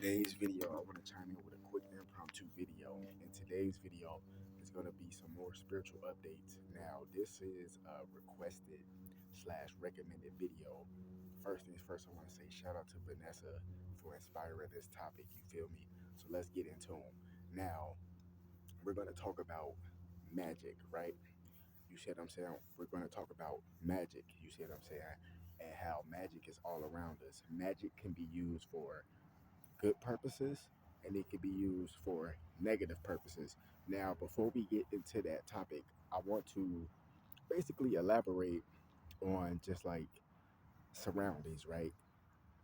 today's video, I want to chime in with a quick impromptu video. In today's video, is going to be some more spiritual updates. Now, this is a requested slash recommended video. First things first, I want to say shout out to Vanessa for inspiring this topic. You feel me? So let's get into them. Now, we're going to talk about magic, right? You see what I'm saying? We're going to talk about magic. You see what I'm saying? And how magic is all around us. Magic can be used for good purposes and it can be used for negative purposes. Now, before we get into that topic, I want to basically elaborate on just like surroundings, right?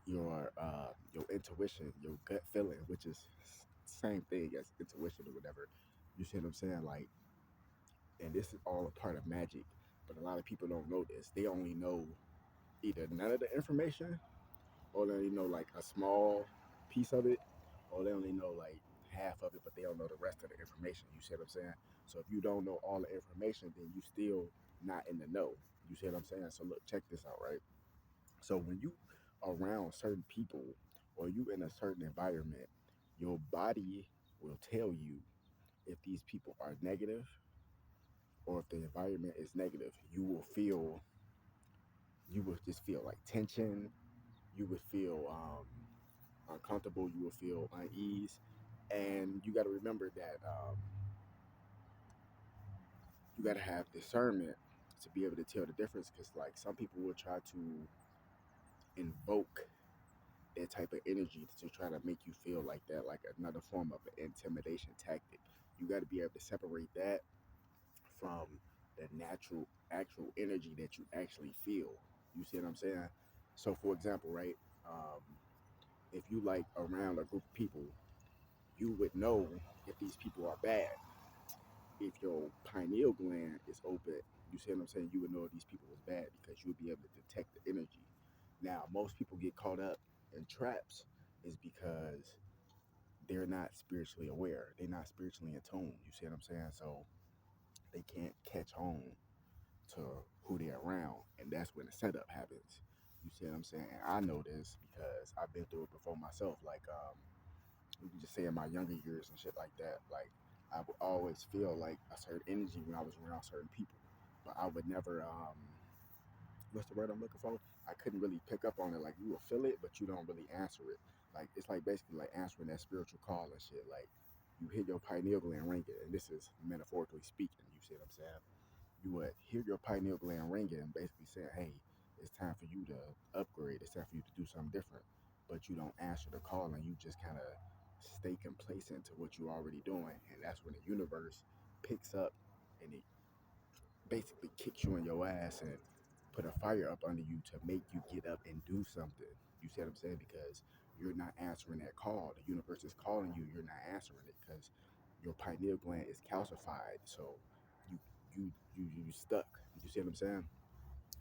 Your intuition, your gut feeling, which is same thing as intuition or whatever. You see what I'm saying? Like, and this is all a part of magic, but a lot of people don't know this. They only know either none of the information or they only know like a small piece of it, or they only know like half of it, but they don't know the rest of the information. You see what I'm saying? So if you don't know all the information, then you still not in the know. You see what I'm saying? So look, check this out, right? So when you around certain people or you in a certain environment, your body will tell you if these people are negative or if the environment is negative. You will just feel like tension. You would feel uncomfortable. You will feel unease, and you got to remember that you got to have discernment to be able to tell the difference. Because like some people will try to invoke that type of energy to try to make you feel like that, like another form of an intimidation tactic. You got to be able to separate that from the natural, actual energy that you actually feel. You see what I'm saying? So, for example, right, um, if you like around a group of people, you would know if these people are bad. If your pineal gland is open, you see what I'm saying? You would know if these people was bad because you would be able to detect the energy. Now, most people get caught up in traps is because they're not spiritually aware. They're not spiritually in tune. You see what I'm saying? So they can't catch on to who they're around, and that's when the setup happens. You see what I'm saying? And I know this because I've been through it before myself. Like, you can just say in my younger years and shit like that. Like, I would always feel like a certain energy when I was around certain people, but I would never what's the word I'm looking for? I couldn't really pick up on it. Like you will feel it, but you don't really answer it. Like it's like basically like answering that spiritual call and shit. Like you hear your pineal gland ringing, and this is metaphorically speaking. You see what I'm saying? You would hear your pineal gland ringing and basically saying, "Hey, it's time for you to upgrade. It's time for you to do something different." But you don't answer the call, and you just kind of stay complacent to what you're already doing, and that's when the universe picks up and it basically kicks you in your ass and put a fire up under you to make you get up and do something. You see what I'm saying? Because you're not answering that call. The universe is calling you. You're not answering it because your pineal gland is calcified. So you you stuck. You see what I'm saying?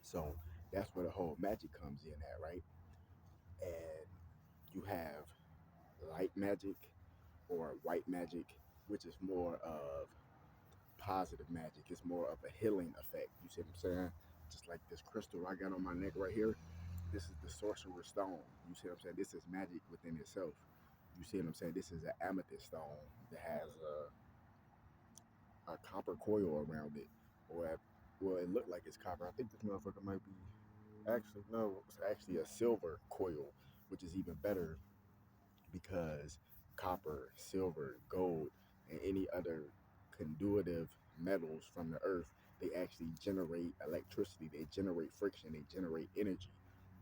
So that's where the whole magic comes in at, right? And you have light magic or white magic, which is more of positive magic. It's more of a healing effect. You see what I'm saying? Just like this crystal I got on my neck right here. This is the sorcerer's stone. You see what I'm saying? This is magic within itself. You see what I'm saying? This is an amethyst stone that has a copper coil around it. Or, well, it looked like it's copper. I think this motherfucker might be actually, no, it's actually a silver coil, which is even better because copper, silver, gold, and any other conduitive metals from the earth, they actually generate electricity, they generate friction, they generate energy.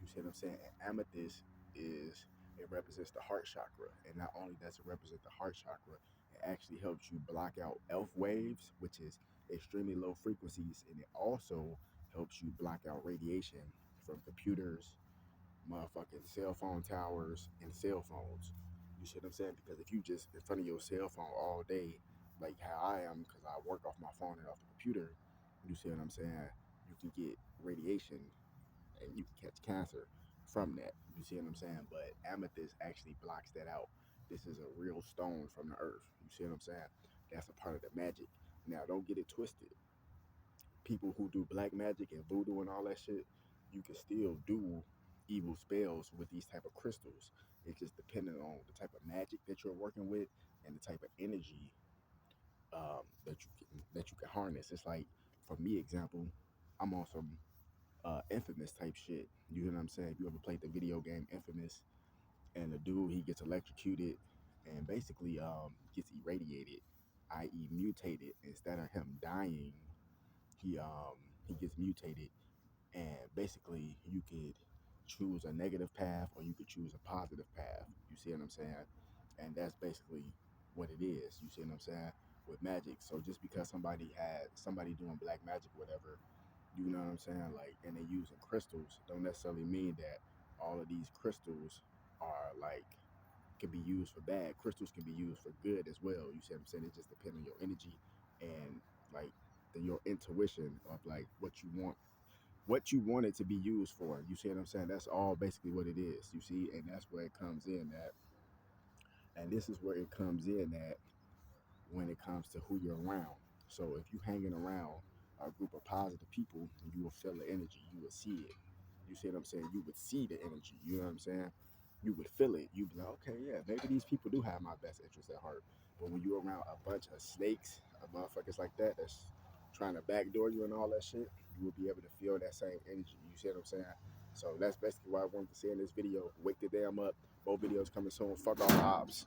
You see what I'm saying? And amethyst is, it represents the heart chakra. And not only does it represent the heart chakra, it actually helps you block out elf waves, which is extremely low frequencies, and it also helps you block out radiation from computers, motherfucking cell phone towers, and cell phones. You see what I'm saying? Because if you just in front of your cell phone all day, like how I am, because I work off my phone and off the computer, you see what I'm saying? You can get radiation and you can catch cancer from that. You see what I'm saying? But amethyst actually blocks that out. This is a real stone from the earth. You see what I'm saying? That's a part of the magic. Now, don't get it twisted. People who do black magic and voodoo and all that shit, you can still do evil spells with these type of crystals. It's just depending on the type of magic that you're working with and the type of energy that you can harness. It's like, for me, example, I'm on some Infamous type shit. You know what I'm saying? If you ever played the video game Infamous, and the dude, he gets electrocuted and basically gets irradiated, i.e., mutated. Instead of him dying, he um he gets mutated, and basically you could choose a negative path or you could choose a positive path. You see what I'm saying? And that's basically what it is. You see what I'm saying? With magic. So just because somebody doing black magic, whatever, you know what I'm saying? Like, and they using crystals, don't necessarily mean that all of these crystals are like can be used for bad. Crystals can be used for good as well. You see what I'm saying? It just depends on your energy and like your intuition of like what you want it to be used for. You see what I'm saying? That's all basically what it is. You see, and that's where it comes in at. And this is where it comes in at when it comes to who you're around. So if you hanging around a group of positive people, you will feel the energy. You will see it. You see what I'm saying? You would see the energy. You know what I'm saying? You would feel it. You'd be like, okay, yeah, maybe these people do have my best interest at heart. But when you're around a bunch of snakes, motherfuckers like that, that's trying to backdoor you and all that shit, you will be able to feel that same energy. You see what I'm saying? So that's basically what I wanted to say in this video. Wake the damn up. More videos coming soon. Fuck all the ops.